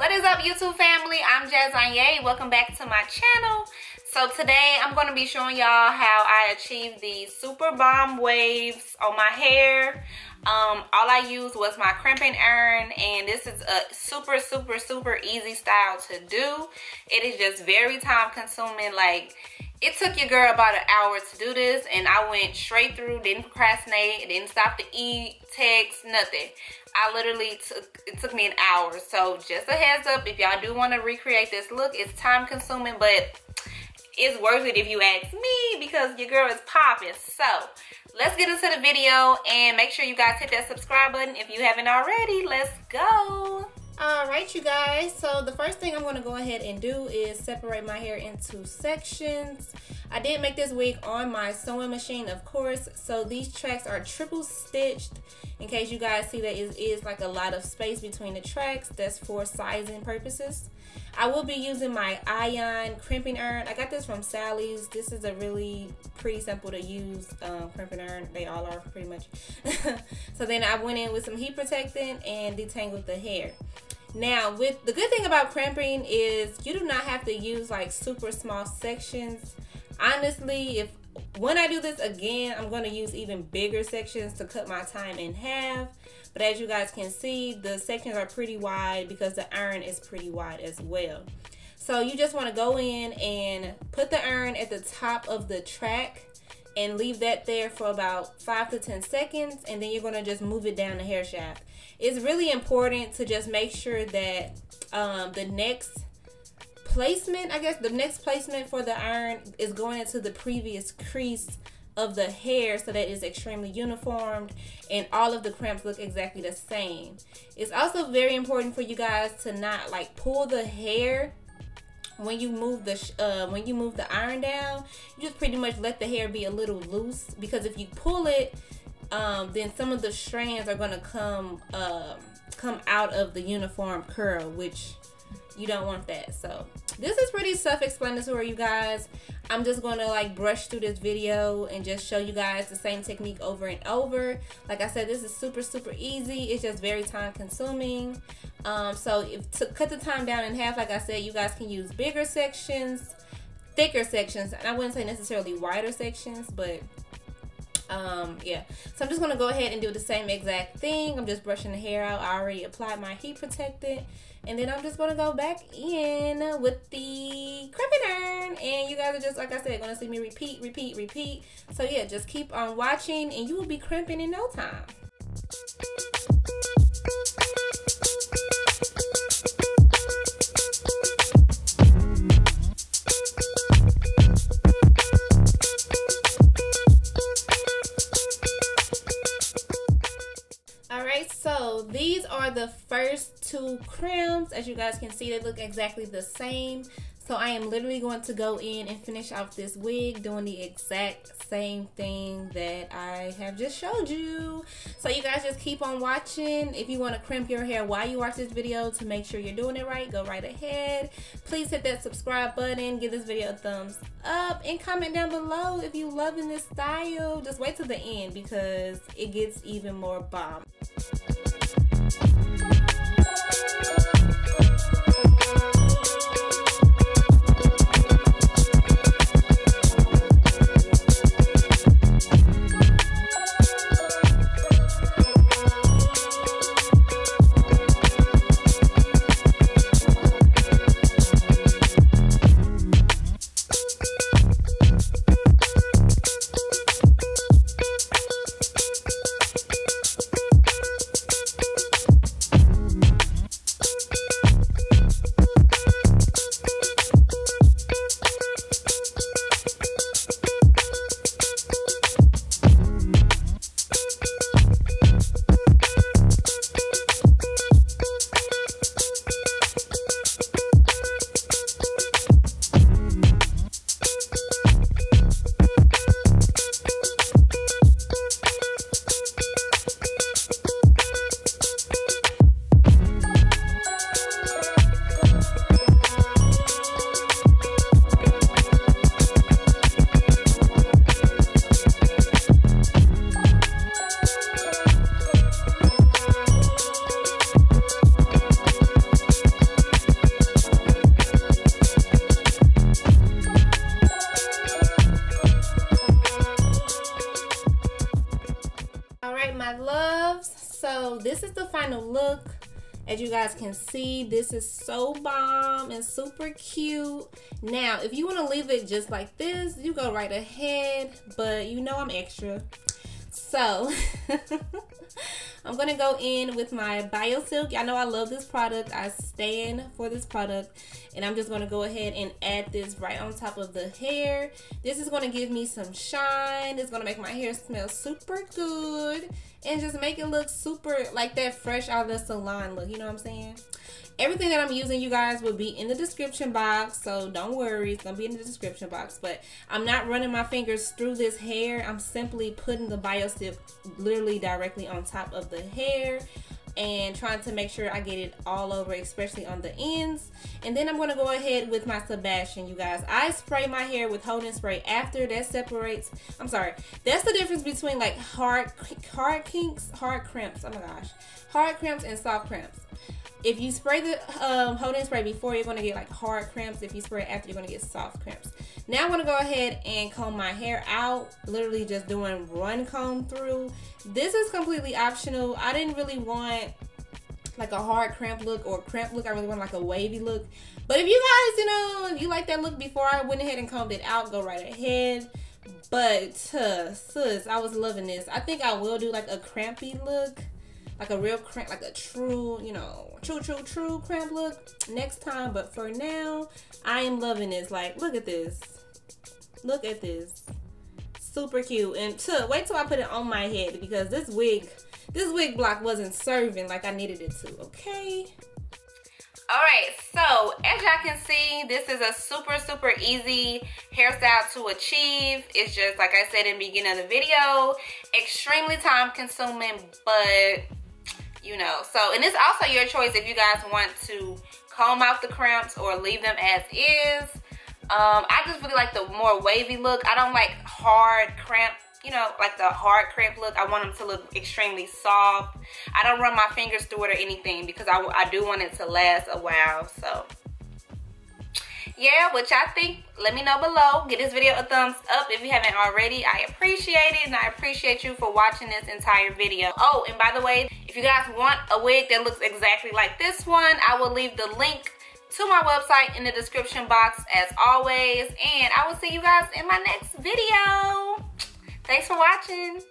What is up, YouTube family? I'm Jasx Aigner. Welcome back to my channel. So today I'm going to be showing y'all how I achieved the super bomb waves on my hair. All I used was my crimping iron, and this is a super easy style to do. It is just very time consuming. Like, it took your girl about an hour to do this, and I went straight through, didn't procrastinate, didn't stop to eat, text, nothing. It took me an hour. So just a heads up, if y'all do want to recreate this look, it's time consuming, but it's worth it if you ask me, because your girl is popping. So let's get into the video, and make sure you guys hit that subscribe button if you haven't already. Let's go. Alright, you guys, so the first thing I'm going to go ahead and do is separate my hair into sections. I did make this wig on my sewing machine, of course, so these tracks are triple stitched. In case you guys see that it is like a lot of space between the tracks, that's for sizing purposes. I will be using my iron crimping iron. I got this from Sally's. This is a really pretty simple to use crimping iron. They all are pretty much. So then I went in with some heat protectant and detangled the hair. Now, with the good thing about crimping is you do not have to use like super small sections. Honestly, when I do this again, I'm going to use even bigger sections to cut my time in half. But as you guys can see, the sections are pretty wide because the iron is pretty wide as well. So you just want to go in and put the iron at the top of the track and leave that there for about 5 to 10 seconds, and then you're going to just move it down the hair shaft. It's really important to just make sure that the next placement, the next placement for the iron is going into the previous crease of the hair, so that it's extremely uniformed and all of the crimps look exactly the same. It's also very important for you guys to not like pull the hair when you move the iron down. You just pretty much let the hair be a little loose, because if you pull it, then some of the strands are gonna come out of the uniform curl, which you don't want that. So this is pretty self-explanatory, you guys. I'm just gonna like brush through this video and just show you guys the same technique over and over. Like I said, this is super easy. It's just very time consuming. So to cut the time down in half, like I said, you guys can use bigger sections, thicker sections, and I wouldn't say necessarily wider sections, but yeah. So I'm just gonna go ahead and do the same exact thing. I'm just brushing the hair out. I already applied my heat protectant, and then I'm just gonna go back in with the crimping iron, and you guys are just, like I said, gonna see me repeat. So yeah, just keep on watching and you will be crimping in no time. So these are the first two crimps. As you guys can see, they look exactly the same. So I am literally going to go in and finish off this wig doing the exact same thing that I have just showed you. So you guys just keep on watching. If you want to crimp your hair while you watch this video to make sure you're doing it right, go right ahead. Please hit that subscribe button, give this video a thumbs up, and comment down below if you loving this style. Just wait till the end because it gets even more bomb. final look. As you guys can see, this is so bomb and super cute. Now, if you want to leave it just like this, you go right ahead, but you know I'm extra. So, I'm going to go in with my BioSilk. Y'all know I love this product. I stand for this product. And I'm just going to go ahead and add this right on top of the hair. This is going to give me some shine. It's going to make my hair smell super good. And just make it look super like that fresh out of the salon look. You know what I'm saying? Everything that I'm using, you guys, will be in the description box. So don't worry. It's going to be in the description box. But I'm not running my fingers through this hair. I'm simply putting the BioSilk literally directly on top of the hair. And trying to make sure I get it all over, especially on the ends. And then I'm going to go ahead with my Sebastian, you guys. I spray my hair with holding spray after. That separates, I'm sorry, that's the difference between like hard crimps, oh my gosh, hard crimps and soft crimps. If you spray the holding spray before, you're going to get like hard crimps. If you spray it after, you're going to get soft crimps. Now I'm going to go ahead and comb my hair out. Literally just doing one comb through. This is completely optional. I didn't really want like a hard crimp look or crimp look. I really want like a wavy look. But if you guys, you know, if you like that look before I went ahead and combed it out, go right ahead. But sis, I was loving this. I think I will do like a crampy look. Like a real cramp, like a true, you know, true cramp look next time. But for now, I am loving this. Like, look at this. Look at this. Super cute. And wait till I put it on my head, because this wig block wasn't serving like I needed it to, okay? Alright, so as y'all can see, this is a super easy hairstyle to achieve. It's just, like I said in the beginning of the video, extremely time consuming, but you know, so, and it's also your choice if you guys want to comb out the crimps or leave them as is. I just really like the more wavy look. I don't like hard crimp, you know, like the hard crimp look. I want them to look extremely soft. I don't run my fingers through it or anything, because I do want it to last a while. So yeah, what y'all think, let me know below. Give this video a thumbs up if you haven't already. I appreciate it, and I appreciate you for watching this entire video. Oh, and by the way, if you guys want a wig that looks exactly like this one, I will leave the link to my website in the description box as always. And I will see you guys in my next video. Thanks for watching.